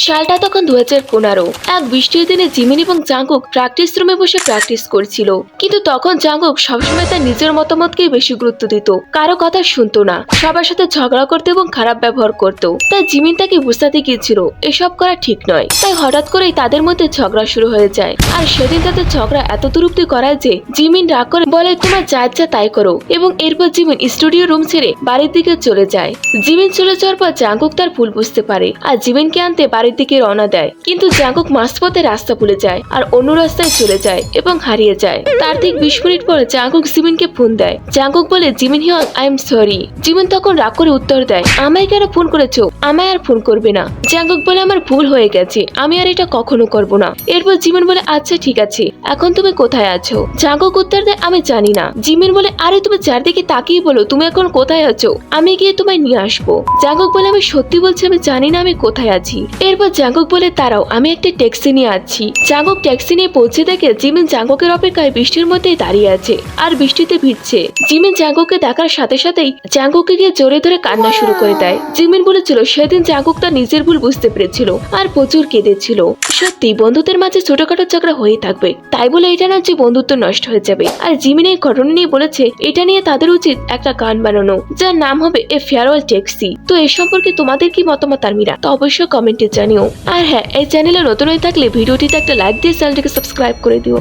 সালটা তখন 2015। এক বৃষ্টির দিনে জিমিন এবং জাঙ্কুক প্র্যাকটিস রুমে বসে প্র্যাকটিস করছিল। কিন্তু তখন জাঙ্কুক সবসময় তার নিজের মতামতকেই বেশি গুরুত্ব দিত, কারো কথা শুনতো না, সবার সাথে ঝগড়া করতো এবং খারাপ ব্যবহার করতো। তাই জিমিন তাকে বুঝাতে গিয়েছিল এসব করা ঠিক নয়। তাই হঠাৎ করেই তাদের মধ্যে ঝগড়া শুরু হয়ে যায়। আর সেদিন তাদের ঝগড়া এত দূরত্ব করায় যে জিমিন রাগ করে বলে, তোমার যা ইচ্ছা তাই করো। এবং এরপর জিমিন স্টুডিও রুম ছেড়ে বাড়ির দিকে চলে যায়। জিমিন চলে যাওয়ার পর জাঙ্কুক তার ভুল বুঝতে পারে আর জিমিনকে আনতে বাড়ির দিকে রওনা দেয়। কিন্তু জাঙ্কুক মাঝপথে রাস্তা ভুলে যায় আর অন্য রাস্তায় চলে যায় এবং হারিয়ে যায়। তার ঠিক 20 মিনিট পর জাঙ্কুক জিমিনকে ফোন দেয়। জাঙ্কুক বলে, Jimin hyung, I'm sorry. Jimin তখন রাগ করে উত্তর দেয়, আমায় কেন ফোন করেছো? আমায় আর ফোন করবে না। জাঙ্কুক বলে, আমার ভুল হয়ে গেছে, আমি আর এটা কখনো করব না। এরপর জিমিন বলে, আচ্ছা ঠিক আছে, এখন তুমি কোথায় আছো? জাঙ্কুক উত্তর দেয়, আমি জানি না। জিমিন বলে, আরে তুমি চারদিকে তাকিয়ে বলো তুমি এখন কোথায় আছো, আমি গিয়ে তোমায় নিয়ে আসবো। জাঙ্কুক বলে, আমি সত্যি বলছি আমি জানি না আমি কোথায় আছি। এরপর জাঙ্কুক বলে, দাঁড়াও আমি একটা ট্যাক্সি নিয়ে আসছি। জাঙ্কুক ট্যাক্সি নিয়ে পৌঁছে দেখে জিমিন জাঙ্কুকের অপেক্ষায় বৃষ্টির মধ্যেই দাঁড়িয়ে আছে আর বৃষ্টিতে ভিজছে। জিমিন জাঙ্কুককে দেখার সাথে সাথেই জাঙ্কুককে গিয়ে জোরে ধরে কান্না শুরু করে দেয়। জিমিন বলেছিল সেদিন জাঙ্কুক তার নিজের ভুল বুঝতে পেরেছিল আর প্রচুর কেঁদেছিল। সত্যি বন্ধুদের মাঝে ছোটখাটো ঝগড়া হয়ে থাকবে, তাই বলে এটা না যে বন্ধুত্ব নষ্ট হয়ে যাবে। আর জিমিন এই ঘটনা নিয়ে বলেছে এটা নিয়ে তাদের উচিত একটা গান বানানো, যার নাম হবে এ ফেয়ারওয়েল ট্যাক্সি। তো এ সম্পর্কে তোমাদের কি মতামত আর্মিরা, তো অবশ্যই কমেন্টে জানিও। আর হ্যাঁ, এই চ্যানেলে নতুন হয়ে থাকলে ভিডিওটিতে একটা লাইক দিয়ে চ্যানেলটিকে সাবস্ক্রাইব করে দিও।